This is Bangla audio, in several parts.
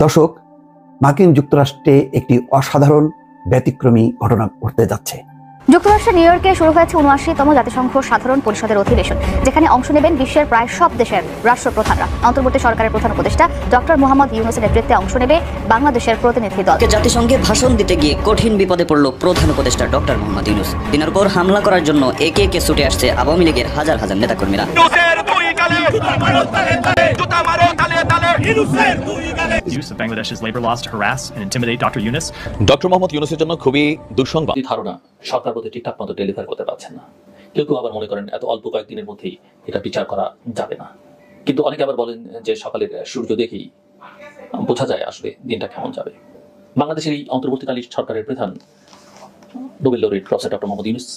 দর্শক, মার্কিন যুক্তরাষ্ট্রে একটি অসাধারণ ব্যতিক্রমী ঘটনা ঘটতে যাচ্ছে। যুক্তরাষ্ট্রের নিউ ইয়র্কে শুরু হয়েছে ৭৯তম জাতিসংঘ সাধারণ পরিষদের অধিবেশন, যেখানে অংশ নেবেন বিশ্বের প্রায় সব দেশের রাষ্ট্রপ্রধানরা। অন্তর্বর্তী সরকারের প্রধান উপদেষ্টা ডক্টর মোহাম্মদ ইউনূসের নেতৃত্বে অংশ নেবে বাংলাদেশের প্রতিনিধি দল। জাতিসংঘে ভাষণ দিতে গিয়ে কঠিন বিপদে পড়ল প্রধান উপদেষ্টা ডক্টর মোহাম্মদ ইউনূস। দিনের পর হামলা করার জন্য একে একে ছুটে আসছে আওয়ামী লীগের হাজার হাজার নেতাকর্মীরা। Use of Bangladesh's labor laws to harass and intimidate Dr. Yunus. Doctor Mohammad ইউনূসের জন্য খুবই দুঃসংবাদ। ধারণা সরকার প্রতি ঠিকঠাক মতো ডেলিভার করতে পারছেন না। কেউ কেউ আবার মনে করেন এত অল্প কয়েকদিনের মধ্যেই এটা বিচার করা যাবে না, কিন্তু অনেকে আবার বলেন যে সকালের সূর্য দেখেই বোঝা যায় আসলে দিনটা কেমন যাবে। বাংলাদেশের এই অন্তর্বর্তীকালীন সরকারের প্রধান Nobel laureate professor doctor Mohammad Yunus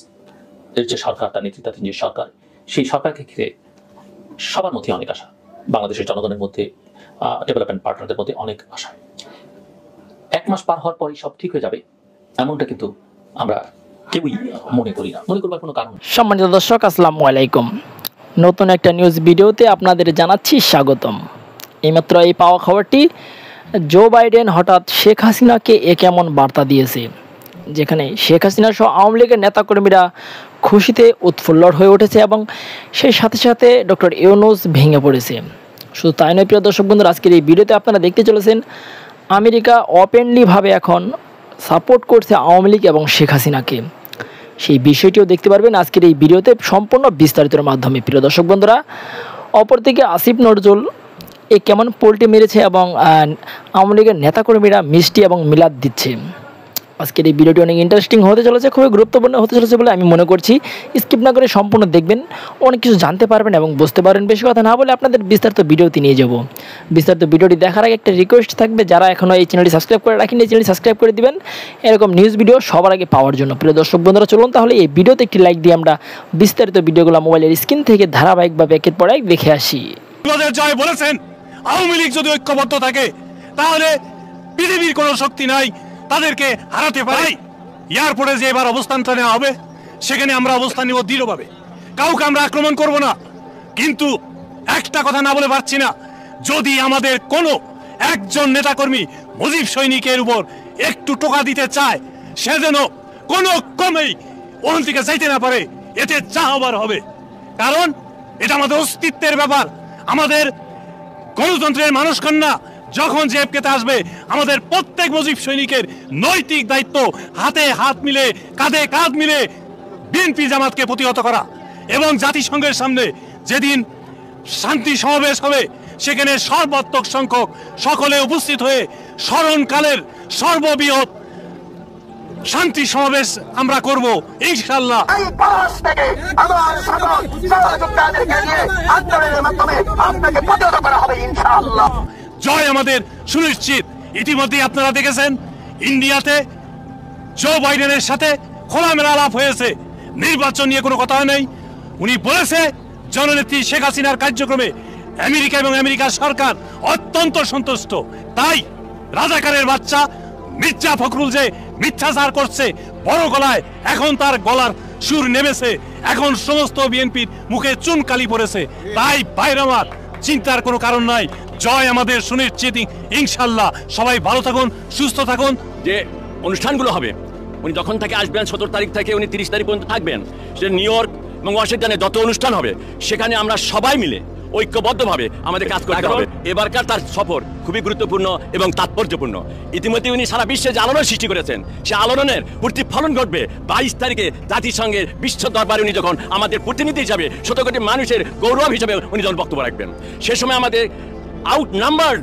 এর যে সরকার, তার নেতৃত্বাধীন যে সরকার, সেই সরকারকে ঘিরে সবার মধ্যে অনেক আশা, বাংলাদেশের জনগণের মধ্যে, ডেভেলপমেন্ট পার্টনারদের মধ্যে অনেক আশা। 1 মাস পার হওয়ার পরই সব ঠিক হয়ে যাবে এমনটা কিন্তু আমরা কেউই মনে করি না, মনে করবার কোনো কারণ। সম্মানিত দর্শক, আসসালামু আলাইকুম। নতুন একটা নিউজ ভিডিওতে আপনাদের জানাচ্ছি স্বাগতম। এইমাত্র এই পাওয়া খবরটি, জো বাইডেন হঠাৎ শেখ হাসিনাকে কেমন বার্তা দিয়েছে, যেখানে শেখ হাসিনা সহ আওয়ামী লীগের নেতাকর্মীরা খুশিতে উৎফুল্লর হয়ে উঠেছে এবং সেই সাথে সাথে ডক্টর ইউনূস ভেঙে পড়েছে। শুধু তাই নয় প্রিয় দর্শক বন্ধুরা, আজকের এই ভিডিওতে আপনারা দেখতে চলেছেন আমেরিকা ওপেনলিভাবে এখন সাপোর্ট করছে আওয়ামী লীগ এবং শেখ হাসিনাকে। সেই বিষয়টিও দেখতে পারবেন আজকের এই ভিডিওতে সম্পূর্ণ বিস্তারিতের মাধ্যমে। প্রিয় দর্শক বন্ধুরা, অপরদিকে আসিফ নজরুল কেমন পোল্টি মেরেছে এবং আওয়ামী লীগের নেতাকর্মীরা মিষ্টি এবং মিলাদ দিচ্ছে। আজকের এই ভিডিওটি অনেক ইন্টারেস্টিং হতে চলেছে, খুবই গুরুত্বপূর্ণ হতে চলেছে বলে আমি মনে করছি। স্কিপ না করে সম্পূর্ণ দেখবেন, অনেক কিছু জানতে পারবেন এবং বুঝতে পারবেন। বেশি কথা না বলে আপনাদের বিস্তারিত ভিডিওতে নিয়ে যাব। বিস্তারিত ভিডিওটি দেখার আগে একটা রিকোয়েস্ট থাকবে, যারা এখনও এই চ্যানেলটি সাবস্ক্রাইব করে রাখেন, এই চ্যানেলটি সাবস্ক্রাইব করে দিবেন এরকম নিউজ ভিডিও সবার আগে পাওয়ার জন্য। প্রিয় দর্শক বন্ধুরা, চলুন তাহলে এই ভিডিওতে একটি লাইক দিয়ে আমরা বিস্তারিত ভিডিওগুলো মোবাইলের স্ক্রিন থেকে ধারাবাহিকভাবে একের পর এক দেখে আসি। জয় বলেছেন, আওয়ামী লীগ যদি ঐক্যবদ্ধ থাকে তাহলে পৃথিবীর কোনো শক্তি নাই তাদেরকে হারাতে পারে। এয়ারপোর্টে যে এবার অবস্থানটা নেওয়া হবে, সেখানে আমরা অবস্থান নিব দৃঢ়ভাবে, কাউকে আমরা আক্রমণ করব না। কিন্তু একটা কথা না বলে পারছি না, যদি আমাদের কোনো একজন নেতাকর্মী মুজিব সৈনিকের উপর একটু টোকা দিতে চায়, সে যেন কোনো ক্রমেই ওখান থেকে যাইতে না পারে, এতে যা হবার হবে। কারণ এটা আমাদের অস্তিত্বের ব্যাপার। আমাদের গণতন্ত্রের মানুষ কন্যা যখন জেএফকেতে আসবে, আমাদের প্রত্যেক মুজিব সৈনিকের নৈতিক দায়িত্ব হাতে হাত মিলে, কাঁধে কাঁধ মিলে বিএনপি জামাতকে প্রতিহত করা এবং জাতিসংঘের সামনে যেদিন শান্তি সমাবেশ হবে, সেখানে সর্বাত্মক সংখ্যক সকলে উপস্থিত হয়ে স্মরণকালের সর্ববৃহৎ শান্তি সমাবেশ আমরা করব ইনশাআল্লাহ। জয় আমাদের সুনিশ্চিত। ইতিমধ্যে আপনারা দেখেছেন ইন্ডিয়াতে জো বাইডেনের সাথে খোলামেলা আলাপ হয়েছে, নির্বাচন নিয়ে কোনো কথা নেই। উনি বলেছে জননেত্রী শেখ হাসিনার কার্যক্রমে আমেরিকা এবং আমেরিকার সরকার অত্যন্ত সন্তুষ্ট। তাই রাজাকারের বাচ্চা মির্জা ফখরুল যে মিথ্যাচার করছে বড় গলায়, এখন তার গলার সুর নেমেছে, এখন সমস্ত বিএনপির মুখে চুনকালি পড়েছে। তাই বাইরে আমার চিন্তার কোনো কারণ নাই, জয় আমাদের সুনিশ্চিত ইনশাআল্লাহ। সবাই ভালো থাকুন, সুস্থ থাকুন। যে অনুষ্ঠানগুলো হবে, উনি যখন থেকে আসবেন 17 তারিখ থেকে উনি 30 তারিখ পর্যন্ত থাকবেন, সে নিউ ইয়র্ক এবং ওয়াশিংটনে যত অনুষ্ঠান হবে, সেখানে আমরা সবাই মিলে ঐক্যবদ্ধভাবে আমাদের কাজ করতে হবে। এবারকার তার সফর খুবই গুরুত্বপূর্ণ এবং তাৎপর্যপূর্ণ। ইতিমধ্যে উনি সারা বিশ্বে যে আলোড়ন সৃষ্টি করেছেন, সে আলোড়নের প্রতিফলন ঘটবে 22 তারিখে জাতিসংঘের বিশ্ব দরবারে উনি যখন আমাদের প্রতিনিধি হিসাবে, 100 কোটি মানুষের গৌরব হিসাবে উনি যখন বক্তব্য রাখবেন, সে সময় আমাদের আউট নাম্বার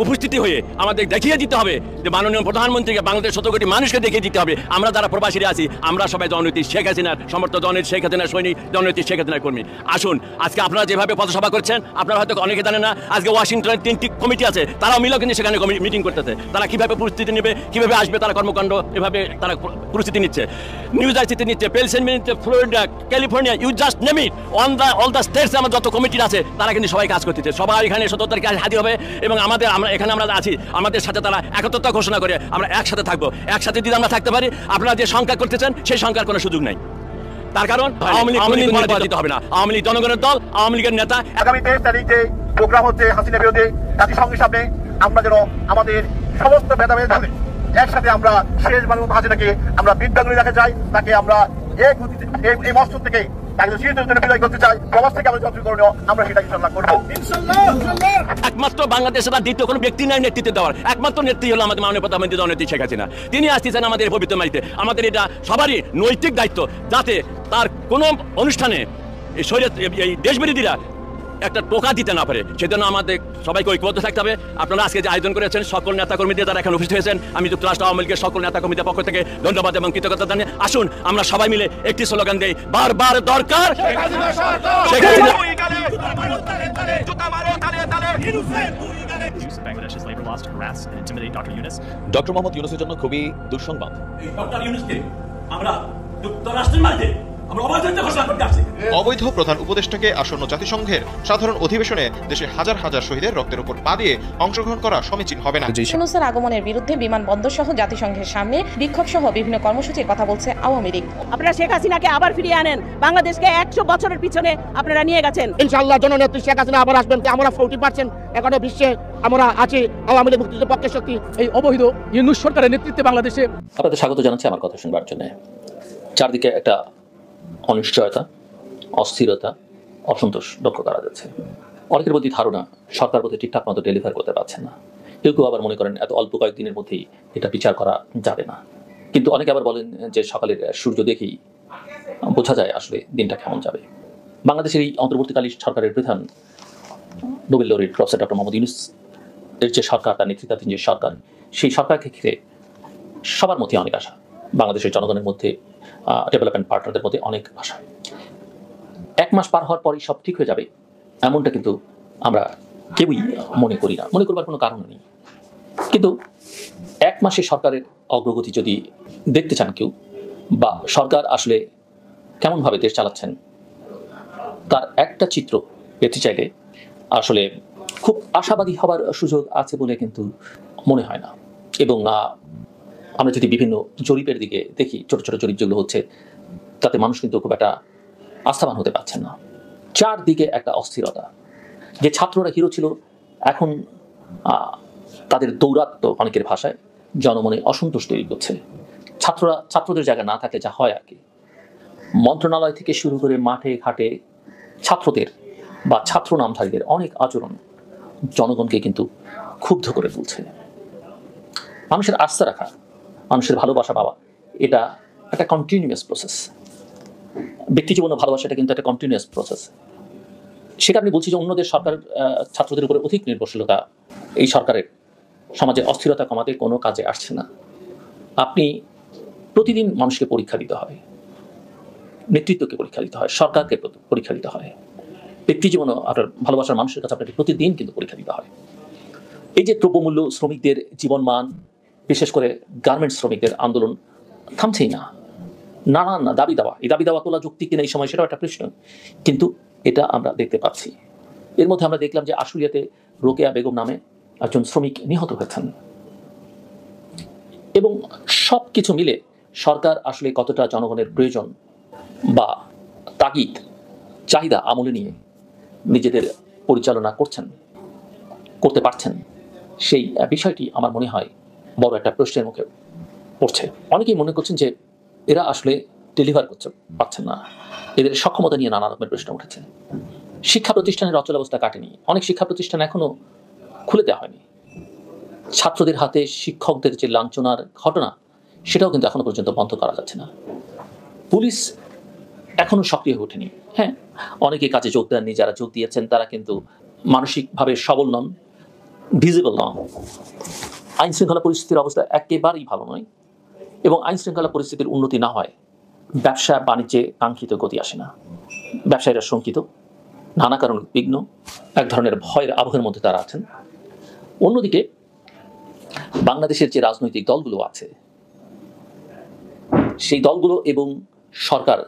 উপস্থিতি হয়ে আমাদের দেখিয়ে দিতে হবে যে মাননীয় প্রধানমন্ত্রীকে, বাংলাদেশ 100 কোটি মানুষকে দেখিয়ে দিতে হবে আমরা যারা প্রবাসীরা আছি, আমরা সবাই জননেত্রী শেখ হাসিনার সমর্থক, জননেত্রী শেখ হাসিনার সৈনিক, জননেত্রী শেখ হাসিনার কর্মী। আসুন, আজকে আপনারা যেভাবে পথসভা করছেন, আপনারা হয়তো অনেকে জানেন না, আজকে ওয়াশিংটনের 3টি কমিটি আছে, তারাও মিলেও কিন্তু সেখানে মিটিং করতেছে। তারা কিভাবে প্রস্তুতি নেবে, কিভাবে আসবে, তারা কর্মকাণ্ড এভাবে তারা প্রস্তুতি নিচ্ছে। নিউ জার্সিতে নিচ্ছে, পেনসিলভেনিয়া নিচ্ছে, Florida, California, you just name it, all the states আমার যত কমিটি আছে তারা কিন্তু সবাই কাজ করতেছে। সবাই এখানে 17 তারিখে হাজির হবে এবং আমরা এখানে আমরা আছি, আমাদের সাথে তারা একত্রতা ঘোষণা করে আমরা একসাথে থাকবো। একসাথে যদি আমরা থাকতে পারি, আপনারা যে সংখ্যা করতেছেন সেই সংখ্যার কোনো সুযোগ নাই। তার কারণ আওয়ামী লীগ পরাজিত হবে না, আওয়ামী লীগ জনগণের দল, আওয়ামী লীগের নেতা। আগামী 23 তারিখে প্রোগ্রাম হচ্ছে হাসিনা বিরোধী জাতিসংঘের সামনে আমরা যেন আমাদের সমস্ত ভেদাভেদ ভুলে একসাথে আমরা শেষবারের মতো হাসিনাকে আমরা বিদ্যাগুলি রাখতে চাই, তাকে আমরা এই মস্তক থেকে তাকে চিরতরের জন্য বিদায় করতে চাই। প্রবাস থেকে আমরা যত করণীয় আমরা সেটা ইনশাআল্লাহ করবো। একমাত্র বাংলাদেশে তার দ্বিতীয় কোনো ব্যক্তি নাই নেতৃত্ব দেওয়ার, একমাত্র নেত্রী হলো আমাদের মাননীয় প্রধানমন্ত্রী জননেত্রী শেখ হাসিনা। তিনি আসতেছেন আমাদের পবিত্র মাটিতে। আমাদের এটা সবারই নৈতিক দায়িত্ব যাতে তার কোনো অনুষ্ঠানে এই দেশবিরোধীরা একটা টোকা দিতে না পারে, সেজন্য আমাদের সবাইকে ঐক্যবদ্ধ থাকতে হবে। আপনারা আজকে যে আয়োজন করেছেন সকল নেতাকর্মীদের যারা এখানে উপস্থিত হয়েছেন, আমি যুক্তরাষ্ট্র আওয়ামী লীগের সকল নেতাকর্মীদের পক্ষ থেকে ধন্যবাদ এবং কৃতজ্ঞতা জানিয়ে আসুন আমরা সবাই মিলে একটি স্লোগান দেই, বারবার দরকার Sheikh Hasina. Bangladesh's labor laws to harass and intimidate Dr. Yunus. Doctor Mohammad ইউনূসের জন্য খুবই দুঃসংবাদ। ডক্টর ইউনূসকে আমরা যুক্তরাষ্ট্রের মাঝে অবৈধ প্রধান উপদেষ্টাকে আসন্ন জাতিসংঘের সাধারণ অধিবেশনে দেশে হাজার হাজার শহীদের রক্তের উপর পা দিয়ে অংশগ্রহণ করা সমীচীন হবে না। ইউনূসের আগমনের বিরুদ্ধে বিমানবন্দর সহ জাতিসংঘের সামনে বিক্ষোভ সহ বিভিন্ন কর্মসূচির কথা বলছে আওয়ামী লীগ। আপনারা শেখ হাসিনাকে আবার ফিরিয়ে আনেন, বাংলাদেশকে 100 বছরের পিছনে আপনারা নিয়ে গেছেন। ইনশাআল্লাহ জননেত্রী শেখ হাসিনা আবার আসবেন। আমরা 40% এখনো বিশ্বে আমরা আছি আওয়ামী লীগ মুক্তিযুদ্ধের পক্ষের শক্তি। এই অবৈধ ইউনূস সরকারের নেতৃত্বে বাংলাদেশে আপনাদের স্বাগত জানাচ্ছি আমার কথা শুনবার জন্য। চারদিকে একটা অনিশ্চয়তা, অস্থিরতা, অসন্তোষ লক্ষ্য করা যাচ্ছে। অনেকের প্রতি ধারণা সরকার প্রতি ঠিকঠাক মতো ডেলিভার করতে পারছে না। কেউ কেউ আবার মনে করেন এত অল্প কয়েকদিনের মধ্যেই এটা বিচার করা যাবে না। কিন্তু অনেকে আবার বলেন যে সকালের সূর্য দেখেই বোঝা যায় আসলে দিনটা কেমন যাবে। বাংলাদেশের এই অন্তর্বর্তীকালীন সরকারের প্রধান Nobel laureate professor doctor Mohammad Yunus এর যে সরকার, তার নেতৃত্বাধীন যে সরকার, সেই সরকারকে ঘিরে সবার মধ্যে অনেক আশা, বাংলাদেশের জনগণের মধ্যে, ডেভেলপমেন্ট পার্টনারদের মধ্যে অনেক আশা। 1 মাস পার হওয়ার পরই সব ঠিক হয়ে যাবে এমনটা কিন্তু আমরা কেউই মনে করি না, মনে করবার কোনো কারণ নেই। কিন্তু 1 মাসে সরকারের অগ্রগতি যদি দেখতে চান কেউ, বা সরকার আসলে কেমনভাবে দেশ চালাচ্ছেন তার একটা চিত্র পেতে চাইলে আসলে খুব আশাবাদী হবার সুযোগ আছে বলে কিন্তু মনে হয় না। এবং আমরা যদি বিভিন্ন জরিপের দিকে দেখি, ছোট ছোট জরিপ যেগুলো হচ্ছে, তাতে মানুষ কিন্তু খুব একটা আস্থাবান হতে পারছেন না। চারদিকে একটা অস্থিরতা। যে ছাত্ররা হিরো ছিল এখন তাদের দৌরাত্ম্য অনেকের ভাষায় জনমনে অসন্তোষ তৈরি করছে। ছাত্রদের জায়গা না থাকলে যা হয় আর কি, মন্ত্রণালয় থেকে শুরু করে মাঠে ঘাটে ছাত্রদের বা ছাত্র নামধারীদের অনেক আচরণ জনগণকে কিন্তু ক্ষুব্ধ করে তুলছে। মানুষের আস্থা রাখা, মানুষের ভালোবাসা পাওয়া, এটা একটা কন্টিনিউয়াস প্রসেস। ব্যক্তি জীবনে ভালোবাসাটা কিন্তু একটা কন্টিনিউয়াস প্রসেস। সে কারণে বলছি যে অন্যদের সরকার ছাত্রদের উপরে অধিক নির্ভরশীলতা এই সরকারের সমাজে অস্থিরতা কমাতে কোনো কাজে আসছে না। আপনি প্রতিদিন মানুষকে পরীক্ষা দিতে হয়, নেতৃত্বকে পরীক্ষা দিতে হয়, সরকারকে পরীক্ষা দিতে হয়, ব্যক্তি জীবনে আপনার ভালোবাসার মানুষের কাছে আপনাকে প্রতিদিন কিন্তু পরীক্ষা দিতে হয়। এই যে দ্রব্যমূল্য, শ্রমিকদের জীবনমান, বিশেষ করে গার্মেন্টস শ্রমিকদের আন্দোলন থামছেই না। নানান দাবি দাওয়া, এই দাবি দাওয়া তোলা যুক্তি কিনা এই সময় সেটাও একটা প্রশ্ন, কিন্তু এটা আমরা দেখতে পাচ্ছি। এর মধ্যে আমরা দেখলাম যে আশুলিয়াতে রোকেয়া বেগম নামে একজন শ্রমিক নিহত হয়েছেন। এবং সব কিছু মিলে সরকার আসলে কতটা জনগণের প্রয়োজন বা তাগিদ, চাহিদা আমলে নিয়ে নিজেদের পরিচালনা করতে পারছেন, সেই বিষয়টি আমার মনে হয় বড় একটা প্রশ্নের মুখে পড়ছে। অনেকেই মনে করছেন যে এরা আসলে ডেলিভার করতে পারছেন না, এদের সক্ষমতা নিয়ে নানা রকমের প্রশ্ন উঠেছে। শিক্ষা প্রতিষ্ঠানের অচল অবস্থা কাটেনি, অনেক শিক্ষা প্রতিষ্ঠান এখনো খুলে দেওয়া হয়নি। ছাত্রদের হাতে শিক্ষকদের যে লাঞ্ছনার ঘটনা, সেটাও কিন্তু এখনো পর্যন্ত বন্ধ করা যাচ্ছে না। পুলিশ এখনো সক্রিয় হয়ে ওঠেনি। হ্যাঁ, অনেকে কাজে যোগ দেননি, যারা যোগ দিয়েছেন তারা কিন্তু মানসিকভাবে সবল নন, ভিজিবল নন। আইন শৃঙ্খলা পরিস্থিতির অবস্থা একেবারেই ভালো নয়, এবং আইন শৃঙ্খলা পরিস্থিতির উন্নতি না হয় ব্যবসা বাণিজ্যে কাঙ্ক্ষিত গতি আসে না। ব্যবসায়ীরা শঙ্কিত, নানা কারণে বিঘ্ন, এক ধরনের ভয়ের আবহের মধ্যে তারা আছেন। অন্যদিকে বাংলাদেশের যে রাজনৈতিক দলগুলো আছে, সেই দলগুলো এবং সরকার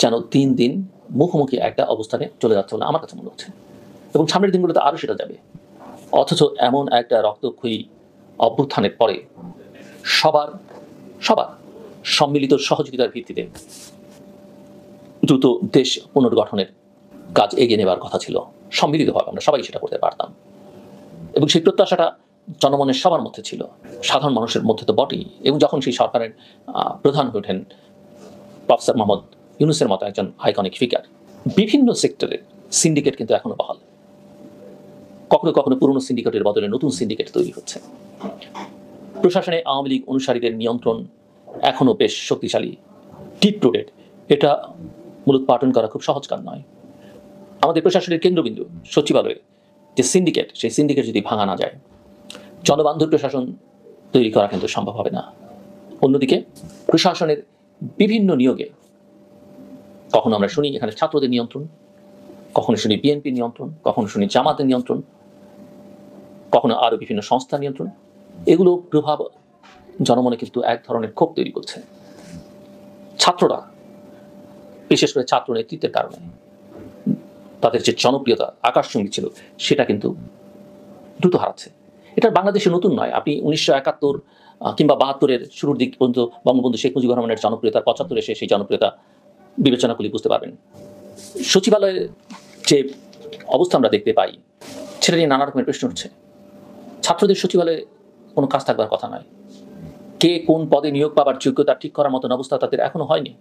যেন দিন দিন মুখোমুখি একটা অবস্থানে চলে যাচ্ছে বলে আমার কাছে মনে হচ্ছে, এবং সামনের দিনগুলোতে আরও সেটা যাবে। অথচ এমন একটা রক্তক্ষয়ী অভ্যুত্থানের পরে সবার সম্মিলিত সহযোগিতার ভিত্তিতে দ্রুত দেশ পুনর্গঠনের কাজ এগিয়ে নেবার কথা ছিল। সম্মিলিতভাবে আমরা সবাই সেটা করতে পারতাম, এবং সেই প্রত্যাশাটা জনমনের সবার মধ্যে ছিল, সাধারণ মানুষের মধ্যে তো বটেই। এবং যখন সেই সরকারের প্রধান হয়ে ওঠেন প্রফেসর মোহাম্মদ ইউনূসের মতো একজন আইকনিক ফিগার, বিভিন্ন সেক্টরের সিন্ডিকেট কিন্তু এখনো বহাল। কখনো কখনো পুরনো সিন্ডিকেটের বদলে নতুন সিন্ডিকেট তৈরি হচ্ছে। প্রশাসনে আওয়ামী লীগ অনুসারীদের নিয়ন্ত্রণ এখনো বেশ শক্তিশালী, ডিপ রুটেড। এটা মূলোৎপাটন করা খুব সহজ কাজ নয়। আমাদের প্রশাসনের কেন্দ্রবিন্দু সচিবালয়ে যে সিন্ডিকেট, সেই সিন্ডিকেট যদি ভাঙা না যায়, জনবান্ধব প্রশাসন তৈরি করা কিন্তু সম্ভব হবে না। অন্যদিকে প্রশাসনের বিভিন্ন নিয়োগে কখনো আমরা শুনি এখানে ছাত্রদের নিয়ন্ত্রণ, কখনো শুনি বিএনপির নিয়ন্ত্রণ, কখনো শুনি জামাতের নিয়ন্ত্রণ, কখনো আরো বিভিন্ন সংস্থার নিয়ন্ত্রণ। এগুলো প্রভাব জনমনে কিন্তু এক ধরনের ক্ষোভ তৈরি করছে। ছাত্ররা, বিশেষ করে ছাত্র নেতৃত্বের কারণে তাদের যে জনপ্রিয়তা আকাশচুম্বী ছিল, সেটা কিন্তু দ্রুত হারাচ্ছে। এটা বাংলাদেশে নতুন নয়। আপনি 1971 কিংবা 72-এর শুরুর দিক পর্যন্ত বঙ্গবন্ধু শেখ মুজিবুর রহমানের জনপ্রিয়তার 75 এসে সেই জনপ্রিয়তা বিবেচনা করলে বুঝতে পারবেন। সচিবালয়ের যে অবস্থা আমরা দেখতে পাই, সেটা নিয়ে নানা রকমের প্রশ্ন উঠছে। ছাত্রদের সচিবালয়ে কোনো কাজ থাকবার কথা নয়। কে কোন পদে নিয়োগ পাবার যোগ্যতা ঠিক করার মতন অবস্থা তাদের এখনো হয়নি।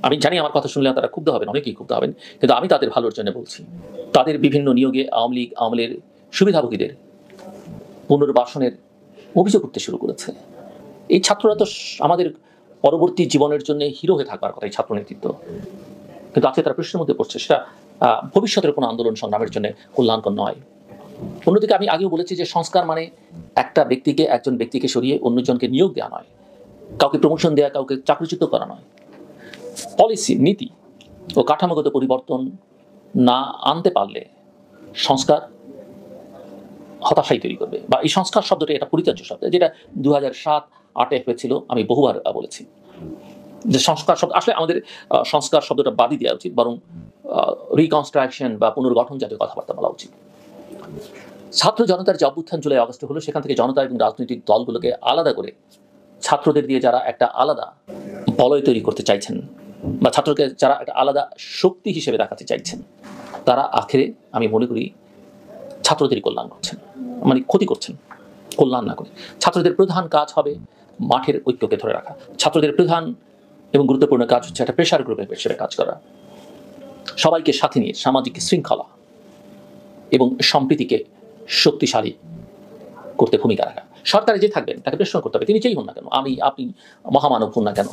আমি জানি আমার কথা শুনলে তারা ক্ষুব্ধ হবেন, অনেকেই ক্ষুব্ধ হবেন, কিন্তু আমি তাদের ভালোর জন্য বলছি। তাদের বিভিন্ন নিয়োগে আওয়ামী লীগ আমলের সুবিধাভোগীদের পুনর্বাসনের অভিযোগ উঠতে শুরু করেছে। এই ছাত্ররা তো আমাদের পরবর্তী জীবনের জন্য হিরো হয়ে থাকবার কথা, এই ছাত্র নেতৃত্ব, কিন্তু আজকে তারা প্রশ্নের মধ্যে পড়ছে। সেটা ভবিষ্যতের কোনো আন্দোলন সংগ্রামের জন্য কল্যাণকর নয়। অন্যদিকে আমি আগেও বলেছি যে সংস্কার মানে একজন ব্যক্তিকে সরিয়ে অন্যজনকে নিয়োগ দেওয়া নয়, কাউকে প্রমোশন দেওয়া, কাউকে চাকরিচ্যুত করা নয়। পলিসি, নীতি ও কাঠামোগত পরিবর্তন না আনতে পারলে সংস্কার হতাশাই তৈরি করবে, বা এই সংস্কার শব্দটা এটা পরিত্যাজ্য শব্দ, যেটা 2007-08-এ হয়েছিল। আমি বহুবার বলেছি যে সংস্কার শব্দ আসলে আমাদের সংস্কার শব্দটা বাদই দেওয়া উচিত, বরং রিকনস্ট্রাকশন বা পুনর্গঠন জাতীয় কথাবার্তা বলা উচিত। ছাত্র জনতার যে অভ্যুত্থান জুলাই আগস্টে হলো, সেখান থেকে জনতা এবং রাজনৈতিক দলগুলোকে আলাদা করে ছাত্রদের দিয়ে যারা একটা আলাদা বলয় তৈরি করতে চাইছেন, বা ছাত্রকে যারা একটা আলাদা শক্তি হিসেবে দেখাতে চাইছেন, তারা আখেরে আমি মনে করি ছাত্রদেরই কল্যাণ করছেন, মানে ক্ষতি করছেন, কল্যাণ না করে। ছাত্রদের প্রধান কাজ হবে মাঠের ঐক্যকে ধরে রাখা। ছাত্রদের প্রধান এবং গুরুত্বপূর্ণ কাজ হচ্ছে একটা প্রেশার গ্রুপের হিসেবে কাজ করা, সবাইকে সাথে নিয়ে সামাজিক শৃঙ্খলা এবং সম্প্রীতিকে শক্তিশালী করতে ভূমিকা রাখা। সরকারে যে থাকবেন তাকে প্রশ্ন করতে হবে, তিনি যেই হন না কেন, আমি আপনি মহামানব হন না কেন,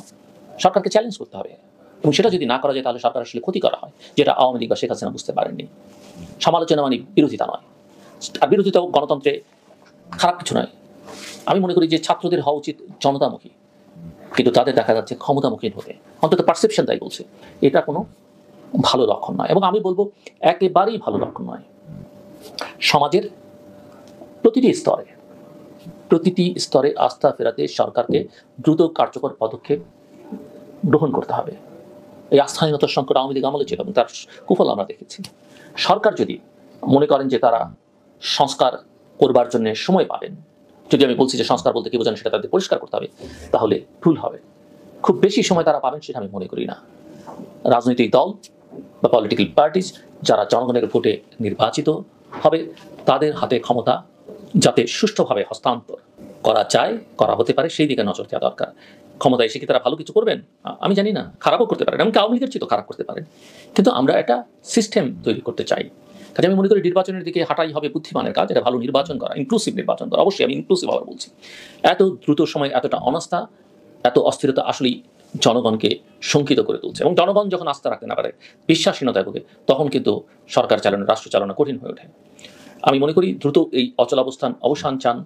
সরকারকে চ্যালেঞ্জ করতে হবে। এবং সেটা যদি না করা যায়, তাহলে সরকার আসলে ক্ষতি করা হয়, যেটা আওয়ামী লীগ বা শেখ হাসিনা বুঝতে পারেননি। সমালোচনা মানে বিরোধিতা নয়, আর বিরোধিতাও গণতন্ত্রে খারাপ কিছু নয়। আমি মনে করি যে ছাত্রদের হওয়া উচিত জনতামুখী, কিন্তু তাদের দেখা যাচ্ছে ক্ষমতামুখী হতে, অন্তত পারসেপশন তাই বলছে। এটা কোনো ভালো লক্ষণ নয়, এবং আমি বলবো একেবারেই ভালো লক্ষণ নয়। সমাজের প্রতিটি স্তরে আস্থা ফেরাতে সরকারকে দ্রুত কার্যকর পদক্ষেপ গ্রহণ করতে হবে। এই আস্থাহীনতার সংকট আওয়ামী লীগ আমলে ছিল এবং তার কুফল আমরা দেখেছি। সরকার যদি মনে করেন যে তারা সংস্কার করবার জন্য সময় পাবেন, যদি আমি বলছি যে সংস্কার বলতে কি বোঝেন সেটা তাদের পরিষ্কার করতে হবে, তাহলে ভুল হবে। খুব বেশি সময় তারা পাবেন সেটা আমি মনে করি না। রাজনৈতিক দল বা পলিটিক্যাল পার্টিজ যারা জনগণের ভোটে নির্বাচিত হবে, তাদের হাতে ক্ষমতা যাতে সুষ্ঠুভাবে হস্তান্তর করা যায়, করা হতে পারে, সেই দিকে নজর দেওয়া দরকার। ক্ষমতা এসে কি তারা ভালো কিছু করবেন আমি জানি না, খারাপও করতে পারেন, এমনকি আওয়ামী লীগের চেয়ে খারাপ করতে পারেন, কিন্তু আমরা একটা সিস্টেম তৈরি করতে চাই। কাজে আমি মনে করি নির্বাচনের দিকে হাঁটাই হবে বুদ্ধিমানের কাজ, এটা ভালো নির্বাচন করা, ইনক্লুসিভ নির্বাচন করা। অবশ্যই আমি ইনক্লুসিভ আবার বলছি। এত দ্রুত সময় এতটা অনাস্থা, এত অস্থিরতা আসলেই জনগণকে শঙ্কিত করে তুলছে, এবং জনগণ যখন আস্থা রাখতে না পারে, বিশ্বাসহীনতায় ভোগে, তখন কিন্তু সরকার চালানো, রাষ্ট্র চালানো কঠিন হয়ে ওঠে। আমি মনে করি দ্রুত এই অচলাবস্থার অবসান চান,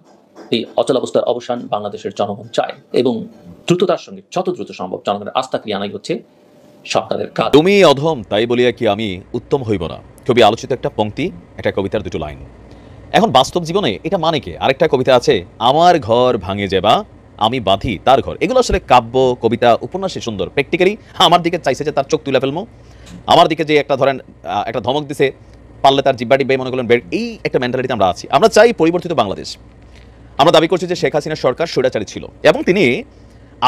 এই অচলাবস্থার অবসান বাংলাদেশের জনগণ চায়, এবং দ্রুততার সঙ্গে যত দ্রুত সম্ভব জনগণের আস্থা ফিরিয়ে আনাই হচ্ছে সরকারের কাজ। তুমি অধম তাই বলিয়া কি আমি উত্তম হইব না, খুবই আলোচিত একটা পংক্তি, একটা কবিতার দুটো লাইন। এখন বাস্তব জীবনে এটা মানে কি? আরেকটা কবিতা আছে, আমার ঘর ভাঙে যাবা আমি বাঁধি তার ঘর। এগুলো আসলে কাব্য, কবিতা, উপন্যাসে সুন্দর। প্র্যাকটিক্যালি আমার দিকে চাইছে যে তার চোখ তুলে ফেলবো, আমার দিকে যে একটা ধরেন একটা ধমক দিছে, পারলে তার জিব্বাটি বে মনে করলেন বের, এই একটা মেন্টালিটিতে আমরা আছি। আমরা চাই পরিবর্তিত বাংলাদেশ। আমরা দাবি করছি যে শেখ হাসিনার সরকার স্বৈরাচারী ছিল, এবং তিনি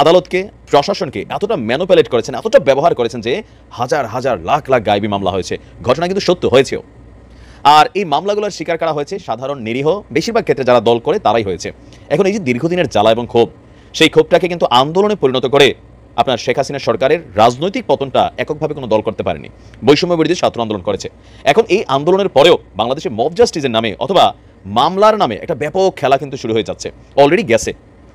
আদালতকে, প্রশাসনকে এতটা ম্যানুপুলেট করেছেন, এতটা ব্যবহার করেছেন যে হাজার হাজার লাখ লাখ গায়েবী মামলা হয়েছে। ঘটনা কিন্তু সত্য হয়েছেও। আর এই মামলাগুলোর শিকার করা হয়েছে সাধারণ নিরীহ, বেশিরভাগ ক্ষেত্রে যারা দল করে তারাই হয়েছে। এখন এই যে দীর্ঘদিনের জ্বালা এবং ক্ষোভ, সেই ক্ষোভটাকে কিন্তু আন্দোলনে পরিণত করে আপনার শেখ হাসিনা সরকারের রাজনৈতিক পতনটা এককভাবে কোনো দল করতে পারেনি, বৈষম্য বিরোধী ছাত্র আন্দোলন করেছে। এখন এই আন্দোলনের পরেও বাংলাদেশে মব জাস্টিসের নামে অথবা মামলার নামে একটা ব্যাপক খেলা কিন্তু শুরু হয়ে যাচ্ছে, অলরেডি গেছে।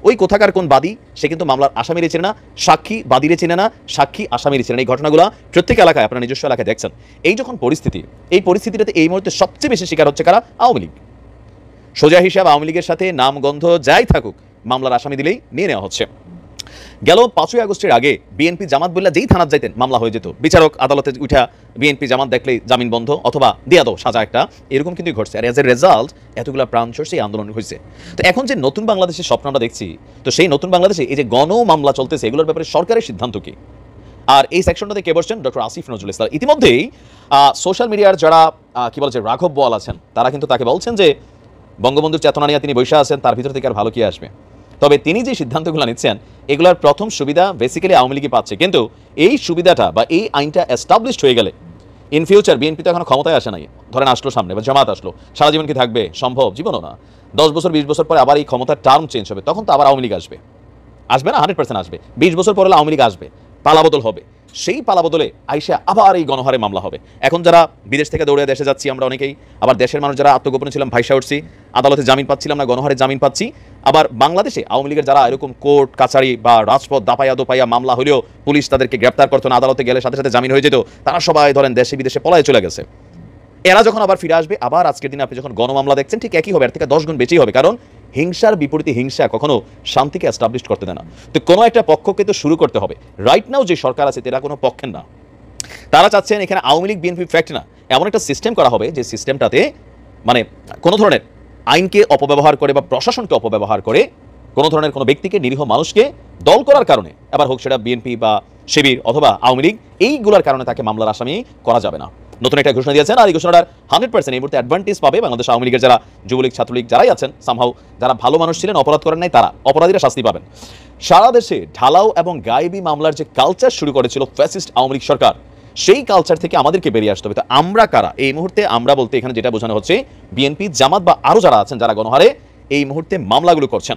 ওই কোথাকার কোন বাদী সে কিন্তু মামলার আসামিরে চেনে না, সাক্ষী বাদীরে চেনে না, সাক্ষী আসামিরে চেনে না। এই ঘটনাগুলো প্রত্যেক এলাকায় আপনার নিজস্ব এলাকায় দেখছেন। এই যখন পরিস্থিতি, এই পরিস্থিতিটাতে এই মুহূর্তে সবচেয়ে বেশি শিকার হচ্ছে কারা? আওয়ামী লীগ। সোজা হিসাব আওয়ামী লীগের সাথে নামগন্ধ যাই থাকুক, মামলার আসামি দিলেই নিয়ে নেওয়া হচ্ছে। গেল 5ই আগস্টের আগে বিএনপি জামাত বললে যেই থানার যাইতেন মামলা হয়ে যেত, বিচারক আদালতে উঠা বিএনপি জামাত দেখলেই জামিন বন্ধ অথবা দিয়া দাও সাজা একটা, এরকম কিন্তু ঘটছে। আর এজ এ রেজাল্ট এতগুলো প্রাণ সরষে এই আন্দোলন হয়েছে। তো এখন যে নতুন বাংলাদেশের স্বপ্ন আমরা দেখছি, তো সেই নতুন বাংলাদেশে এই যে গণ মামলা চলতেছে, এগুলোর ব্যাপারে সরকারের সিদ্ধান্ত কি? আর এই সেকশনটাতে কে বসছেন? ডক্টর আসিফ নজরুল ইসলাম। ইতিমধ্যেই সোশ্যাল মিডিয়ার যারা কি বলছে রাঘব বোয়াল আছেন, তারা কিন্তু তাকে বলছেন যে বঙ্গবন্ধুর চেতনা নিয়ে তিনি বসে আছেন, তার ভিতর থেকে আর ভালো কি আসবে। তবে তিনি যে সিদ্ধান্তগুলো নিচ্ছেন, এগুলোর প্রথম সুবিধা বেসিক্যালি আওয়ামী লীগই পাচ্ছে। কিন্তু এই সুবিধাটা বা এই আইনটা এস্টাবলিশড হয়ে গেলে ইন ফিউচার, বিএনপি তো এখন ক্ষমতায় আসে নাই, ধরেন আসলো সামনে বা জামাত আসলো, সারা জীবন কি থাকবে? সম্ভব জীবনও না। 10 বছর 20 বছর পরে আবার এই ক্ষমতার টার্ম চেঞ্জ হবে, তখন তো আবার আওয়ামী লীগ আসবে, আসবে না? 100% আসবে। 20 বছর পরে আওয়ামী লীগ আসবে, পালাবদল হবে। সেই পালাবদলে আইসা আবার এই গণহারে মামলা হবে। এখন যারা বিদেশ থেকে দৌড়ে দেশে যাচ্ছি আমরা অনেকেই, আবার দেশের মানুষ যারা আত্মগোপনে ছিলাম ভাইসা উঠছি, আদালতে জামিন পাচ্ছিলাম না, গণহারে জামিন পাচ্ছি। আবার বাংলাদেশে আওয়ামী লীগের যারা এরকম কোর্ট কাছারি বা রাজপথ দাপাইয়া দোপাইয়া মামলা হলেও পুলিশ তাদেরকে গ্রেপ্তার করতো না, আদালতে গেলে সাথে সাথে জামিন হয়ে যেত, তারা সবাই ধরেন দেশে বিদেশে পলায়ে চলে গেছে। এরা যখন আবার ফিরে আসবে, আবার আজকের দিনে আপনি যখন গণমামলা দেখছেন, ঠিক একই হবে, এর থেকে 10 গুণ বেশি হবে। কারণ হিংসার বিপরীতে হিংসা কখনো শান্তিকে এস্টাবলিশ করতে দেয় না। তো কোনো একটা পক্ষকে তো শুরু করতে হবে। রাইট নাও যে সরকার আছে তারা কোনো পক্ষের না, তারা চাচ্ছেন এখানে আওয়ামী লীগ বিএনপি ফ্যাক্ট না, এমন একটা সিস্টেম করা হবে যে সিস্টেমটাতে মানে কোনো ধরনের আইনকে অপব্যবহার করে বা প্রশাসনকে অপব্যবহার করে কোনো ধরনের কোনো ব্যক্তিকে, নিরীহ মানুষকে দল করার কারণে, আবার হোক সেটা বিএনপি বা শিবির অথবা আওয়ামী লীগ, এইগুলোর কারণে তাকে মামলার আসামি করা যাবে না। নতুন একটা ঘোষণা দিয়েছেন। আর এই ঘোষণাটার 100% এই মুহূর্তে অ্যাডভান্টেজ পাবে বাংলাদেশ আওয়ামী লীগের যারা যুবলীগ ছাত্রলীগ যারাই আছেন, সামহাও যারা ভালো মানুষ ছিলেন, অপরাধ করেন নাই, তারা অপরাধীরা শাস্তি পাবেন। সারা দেশে ঢালাও এবং গায়েবী মামলার যে কালচার শুরু করেছিল ফ্যাসিস্ট আওয়ামী লীগ সরকার, সেই কালচার থেকে আমাদেরকে বেরিয়ে আসতে হবে। তো আমরা কারা এই মুহূর্তে? আমরা বলতে এখানে যেটা বোঝানো হচ্ছে বিএনপি জামাত বা আরো যারা আছেন যারা গণহারে এই মুহূর্তে মামলাগুলো করছেন।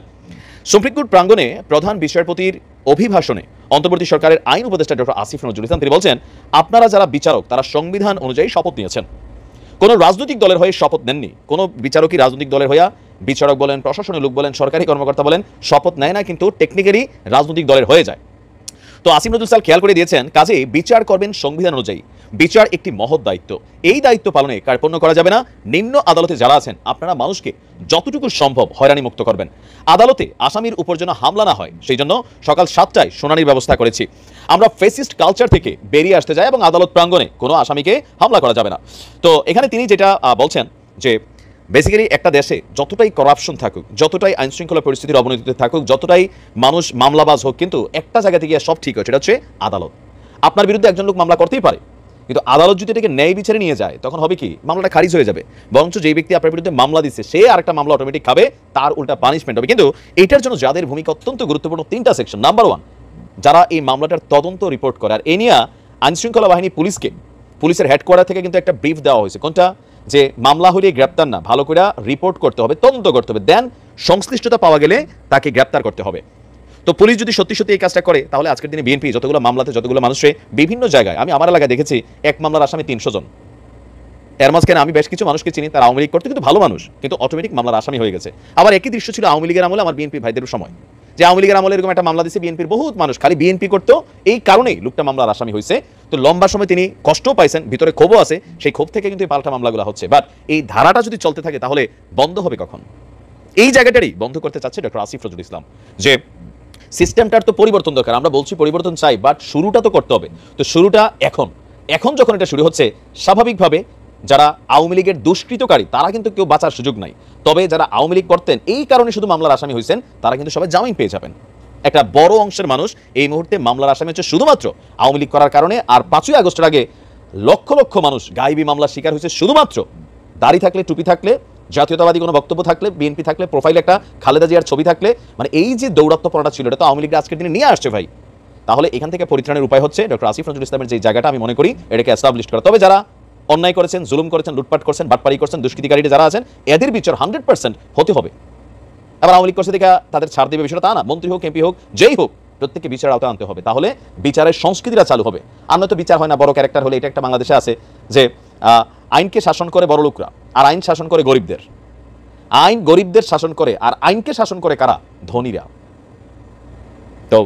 সুপ্রিম কোর্ট প্রাঙ্গণে প্রধান বিচারপতির অভিভাষণে অন্তর্বর্তী সরকারের আইন উপদেষ্টা ডক্টর আসিফ নজরুল ইসলাম তিনি বলছেন, আপনারা যারা বিচারক তারা সংবিধান অনুযায়ী শপথ নিয়েছেন, কোনো রাজনৈতিক দলের হয়ে শপথ নেননি। কোনো বিচারকই রাজনৈতিক দলের হয়ে, বিচারক বলেন, প্রশাসনের লোক বলেন, সরকারি কর্মকর্তা বলেন, শপথ নেয় না, কিন্তু টেকনিক্যালি রাজনৈতিক দলের হয়ে যায়। তো আসিফ নজরুল ইসলাম খেয়াল করে দিয়েছেন, কাজে বিচার করবেন সংবিধান অনুযায়ী। বিচার একটি মহৎ দায়িত্ব, এই দায়িত্ব পালনে কার্পণ্য করা যাবে না। নিম্ন আদালতে যারা আছেন আপনারা মানুষকে যতটুকু সম্ভব হয়রানি মুক্ত করবেন। আদালতে আসামির উপর যেন হামলা না হয়, সেই জন্য সকাল 7টায় শুনানির ব্যবস্থা করেছি। আমরা ফেসিস্ট কালচার থেকে বেরিয়ে আসতে যাই এবং আদালত প্রাঙ্গণে কোনো আসামিকে হামলা করা যাবে না। তো এখানে তিনি যেটা বলছেন যে বেসিক্যালি একটা দেশে যতটাই করাপশন থাকুক, যতটাই আইনশৃঙ্খলা পরিস্থিতির অবনতিতে থাকুক, যতটাই মানুষ মামলাবাজ হোক, কিন্তু একটা জায়গা থেকে সব ঠিক হয়, সেটা হচ্ছে আদালত। আপনার বিরুদ্ধে একজন লোক মামলা করতেই পারে, কিন্তু আদালত যদি এটাকে ন্যায় বিচারে নিয়ে যায় তখন হবে কি, মামলাটা খারিজ হয়ে যাবে। বরঞ্চ যেই ব্যক্তি আপনার বিরুদ্ধে মামলা দিচ্ছে সে আরেকটা মামলা অটোমেটিক খাবে, তার উল্টা পানিশমেন্ট হবে। কিন্তু এটার জন্য যাদের ভূমিকা অত্যন্ত গুরুত্বপূর্ণ 3টা সেকশন। নাম্বার 1, যারা এই মামলাটার তদন্ত রিপোর্ট করে। আর এ নিয়ে আইনশৃঙ্খলা বাহিনী পুলিশের হেডকোয়ার্টার থেকে কিন্তু একটা ব্রিফ দেওয়া হয়েছে, কোনটা যে মামলা হলে গ্রেপ্তার না, ভালো করে রিপোর্ট করতে হবে, তদন্ত করতে হবে, দেন সংশ্লিষ্টতা পাওয়া গেলে তাকে গ্রেপ্তার করতে হবে। তো পুলিশ যদি সত্যি সত্যি এই কাজটা করে, তাহলে আজকের দিনে বিএনপি যতগুলো মামলাতে যতগুলো মানুষে বিভিন্ন জায়গায়, আমি আমার এলাকায় দেখেছি এক মামলার আসামি 300 জন। এর মাঝখানে আমি বেশ কিছু মানুষকে চিনি, তারা আওয়ামী লীগ করতে কিন্তু ভালো মানুষ, কিন্তু অটোমেটিক মামলার আসামি হয়ে গেছে। আবার একই দৃশ্য ছিল আওয়ামী লীগের আমলে আমার বিএনপি ভাইদের সময়, যে আওয়ামী লীগের আমলে এরকম একটা মামলা দিচ্ছে, বিএনপির বহুত মানুষ খালি বিএনপি করতো, এই কারণেই লোকটা মামলার আসামি হয়েছে। তো লম্বা সময় তিনি কষ্টও পাইছেন, ভিতরে ক্ষোভও আছে, সেই ক্ষোভ থেকে কিন্তু এই পাল্টা মামলাগুলো হচ্ছে। বাট এই ধারাটা যদি চলতে থাকে তাহলে বন্ধ হবে কখন? এই জায়গাটারই বন্ধ করতে চাচ্ছে ডক্টর আসিফ নজরুল ইসলাম, যে সিস্টেমটার তো পরিবর্তন দরকার, আমরা বলছি পরিবর্তন চাই, বাট শুরুটা তো করতে হবে। তো শুরুটা এখন যখন এটা শুরু হচ্ছে, স্বাভাবিকভাবে যারা আওয়ামী লীগের দুষ্কৃতকারী তারা কিন্তু কেউ বাঁচার সুযোগ নাই। তবে যারা আওয়ামী লীগ করতেন এই কারণে শুধু মামলার আসামি হয়েছেন, তারা কিন্তু সবাই জামিন পেয়ে যাবেন। একটা বড় অংশের মানুষ এই মুহূর্তে মামলার আসামি হচ্ছে শুধুমাত্র আওয়ামী লীগ করার কারণে। আর 5ই আগস্টের আগে লক্ষ লক্ষ মানুষ গায়েবী মামলার শিকার হয়েছে শুধুমাত্র দাড়ি থাকলে, টুপি থাকলে, জাতীয়তাবাদী কোনো বক্তব্য থাকলে, বিএনপি থাকলে, প্রোফাইলে একটা খালেদা জিয়ার ছবি থাকলে, মানে এই যে দৌরাত্ম্যপনাটা ছিল এটা তো আওয়ামী লীগরা আজকের দিনে নিয়ে আসছে ভাই। তাহলে এখান থেকে পরিত্রাণের উপায় হচ্ছে ডক্টর আসিফ নজরুল ইসলামের যে জায়গাটা, আমি মনে করি এটাকে এস্টাবলিশ করা। তবে যারা অন্যায় করেছেন, জুলুম করেছেন, লুটপাট করেছেন, বাটপাড়ি করেছেন, দুষ্কৃতিকারীরা যারা আছেন, এদের বিচার 100% হতে হবে। আবার আওয়ামী লীগ করছে দেখা তাদের ছাড় দেবে বিষয়টা তা না। মন্ত্রী হোক, এমপি হোক, যেই হোক, প্রত্যেককে বিচার আওতায় আনতে হবে। তাহলে বিচারের সংস্কৃতিটা চালু হবে। আমরা তো বিচার হয় না বড় ক্যারেক্টার হলে, এটা একটা বাংলাদেশে আছে যে আইনকে শাসন করে বড় লোকরা আর আইন শাসন করে গরিবদের। আইন গরিবদের শাসন করে আর আইনকে শাসন করে কারা? ধনীরা। তো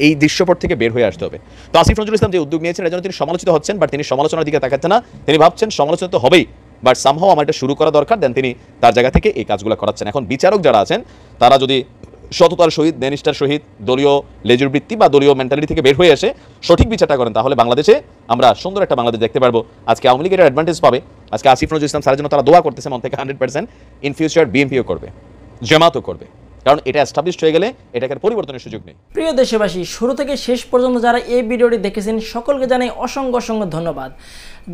এই দৃশ্যপট থেকে বের হয়ে আসতে হবে। তো আসিফ নজরুল ইসলাম যে উদ্যোগ নিয়েছেন, এর জন্য তিনি সমালোচিত হচ্ছেন, বাট তিনি সমালোচনার দিকে তাকাচ্ছেন না। তিনি ভাবছেন সমালোচনা তো হবেই, বাট সামহাও আমার এটা শুরু করা দরকার। দেন তিনি তার জায়গা থেকে এই কাজগুলো করাচ্ছেন। এখন বিচারক যারা আছেন তারা যদি সততার সহিত, নেনিষ্ঠার সহিত, দলীয় লেজুর বৃত্তি বা দলীয় মেন্টালিটি থেকে বের হয়ে এসে সঠিক বিচারটা করেন, তাহলে বাংলাদেশে আমরা সুন্দর একটা বাংলাদেশ দেখতে পারবো। আজকে আওয়ামী লীগের অ্যাডভান্টেজ পাবে। আজকে আসিফ নজরুল ইসলাম স্যারের জন্য তারা দোয়া করতেছে মন থেকে 100%। ইন ফিউচার বিএনপিও করবে, জামাতও করবে, কারণ এটা এস্টাবলিশড হয়ে গেলে এটাকে পরিবর্তনের সুযোগ নেই। প্রিয় দেশবাসী, শুরু থেকে শেষ পর্যন্ত যারা এই ভিডিওটি দেখেছেন সকলকে জানাই অসংখ্য অসংখ্য ধন্যবাদ।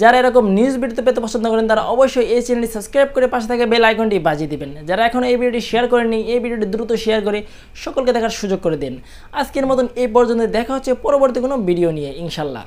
যারা এরকম নিউজ ভিডিও পেতে পছন্দ করেন তারা অবশ্যই এই চ্যানেলটি সাবস্ক্রাইব করে পাশে থাকা বেল আইকনটি বাজিয়ে দিবেন। যারা এখনও এই ভিডিওটি শেয়ার করেননি, এই ভিডিওটি দ্রুত শেয়ার করে সকলকে দেখার সুযোগ করে দিন। আজকের মতন এই পর্যন্ত, দেখা হচ্ছে পরবর্তী কোনো ভিডিও নিয়ে ইনশাল্লাহ।